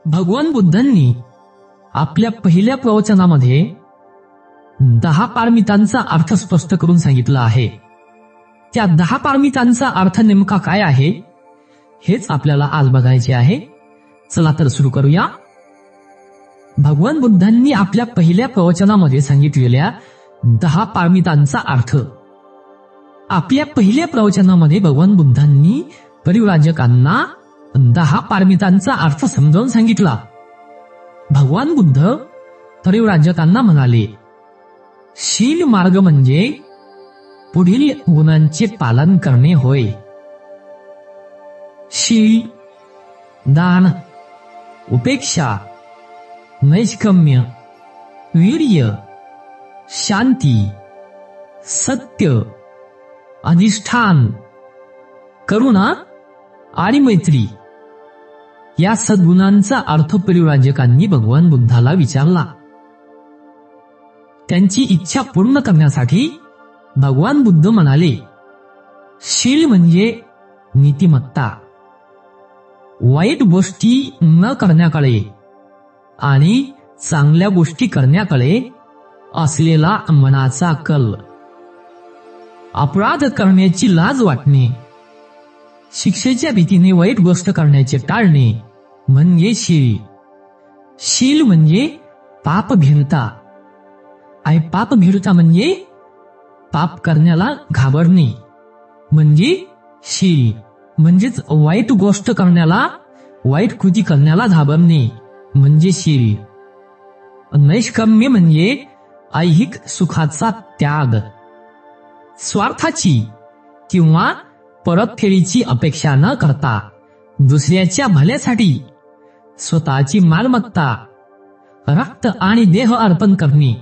भगवान बुद्धांनी आपल्या पहिल्या प्रवचनामध्ये 10 पारमितांचा अर्थ स्पष्ट करून सांगितला आहे. त्या 10 पारमितांचा अर्थ नेमका काय आहे हेच आपल्याला आज बघायचे आहे. चला तर सुरू करूया. भगवान बुद्धांनी आपल्या पहिल्या प्रवचनामध्ये सांगितलेल्या 10 पारमितांचा अर्थ. आपल्या पहिल्या प्रवचनामध्ये भगवान बुद्धांनी परिव्राजकांना 10 पारमितांचा अर्थ समजावून सांगितला. भगवान बुद्ध परिव्राजकांना म्हणाले, शील मार्ग म्हणजे पुढील गुणांचे पालन करणे होय. शील, दान, उपेक्षा, नैष्कम्य, वीर्य, शांती, सत्य, अधिष्ठान, करुणा आणि मैत्री या सद्गुणांचा अर्थ परिव्राजकांनी भगवान बुद्धाला विचारला. त्यांची इच्छा पूर्ण करण्यासाठी भगवान बुद्ध म्हणाले, शील म्हणजे नीतिमत्ता, वाईट गोष्टी न करण्याकडे आणि चांगल्या गोष्टी करण्याकडे असलेला मनाचा कल, अपराध करण्याची लाज वाटणे, शिक्षेच्या भीतीने वाईट गोष्ट करण्याचे टाळणे म्हणजे शील. शील म्हणजे पापभीरुता आणि पापभीरुता म्हणजे पाप करण्याला घाबरणे म्हणजे शील. म्हणजेच वाईट गोष्ट करण्याला, वाईट कृती करण्याला घाबरणे म्हणजे शील. नैष्कम्य म्हणजे ऐहिक सुखाचा त्याग, स्वार्थाची किंवा परतफेडीची अपेक्षा न करता दुसऱ्याच्या भल्यासाठी स्वतःची मालमत्ता, रक्त आणि देह अर्पण करणे.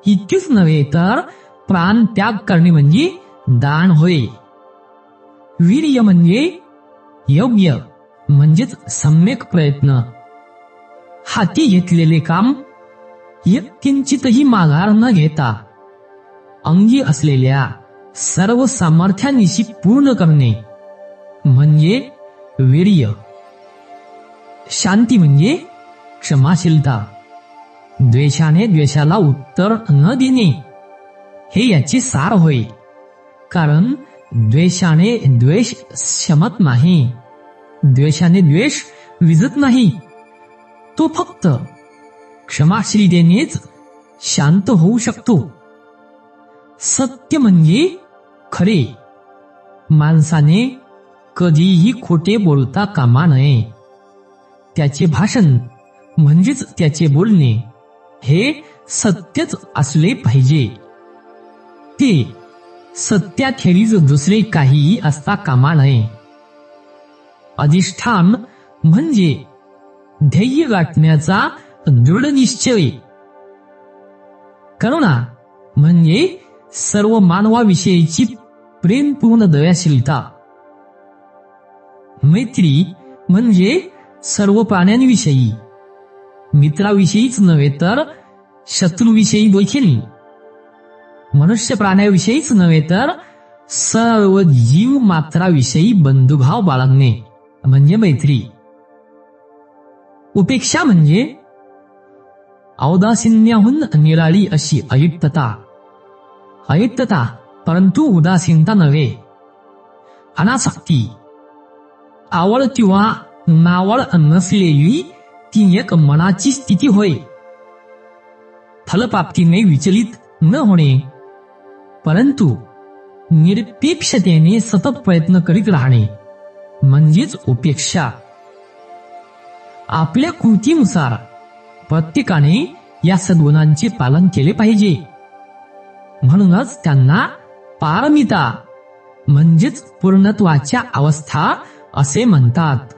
इतकेच नव्हे तर प्राण त्याग करणे म्हणजे दान होय. वीर्य म्हणजे योग्य म्हणजेच सम्यक प्रयत्न, हाती घेतलेले काम किंचितही माघार न घेता अंगी असलेल्या सर्व सामर्थ्यानिशी पूर्ण करणे म्हणजे वीर्य. शांती म्हणजे क्षमाशीलता, द्वेषाने द्वेषाला उत्तर न देणे हे याचे सार होय. कारण द्वेषाने द्वेष शमत नाही, द्वेषाने द्वेष विझत नाही, तो फक्त क्षमाशीलतेनेच शांत होऊ शकतो. सत्य म्हणजे खरे, माणसाने कधीही खोटे बोलता कामा नये. त्याचे भाषण म्हणजेच त्याचे बोलणे हे सत्यच असले पाहिजे. ते सत्याखेरीज दुसरे काहीही असता कामा नये. अधिष्ठान म्हणजे ध्येय गाठण्याचा दृढ निश्चय. करुणा म्हणजे सर्व मानवाविषयीची प्रेमपूर्ण दयाशीलता. मैत्री म्हणजे सर्व प्राण्यांविषयी, मित्राविषयीच नव्हे तर शत्रूविषयी देखील, मनुष्य प्राण्याविषयीच नव्हे तर सर्व जीव मात्राविषयी बंधुभाव बाळगणे म्हणजे मैत्री. उपेक्षा म्हणजे औदासिन्याहून निराळी अशी अयुक्तता. अयुक्तता परंतु उदासीनता नव्हे. अनासक्ती, आवड किंवा नावड नसलेली ती एक मनाची स्थिती होय. फलप्राप्तीने विचलित न होणे परंतु निरपेक्षतेने सतत प्रयत्न करीत राहणे म्हणजेच उपेक्षा. आपल्या कृतीनुसार प्रत्येकाने या सद्गुणांचे पालन केले पाहिजे. म्हणूनच त्यांना पारमिता म्हणजेच पूर्णत्वाच्या अवस्था असे म्हणतात.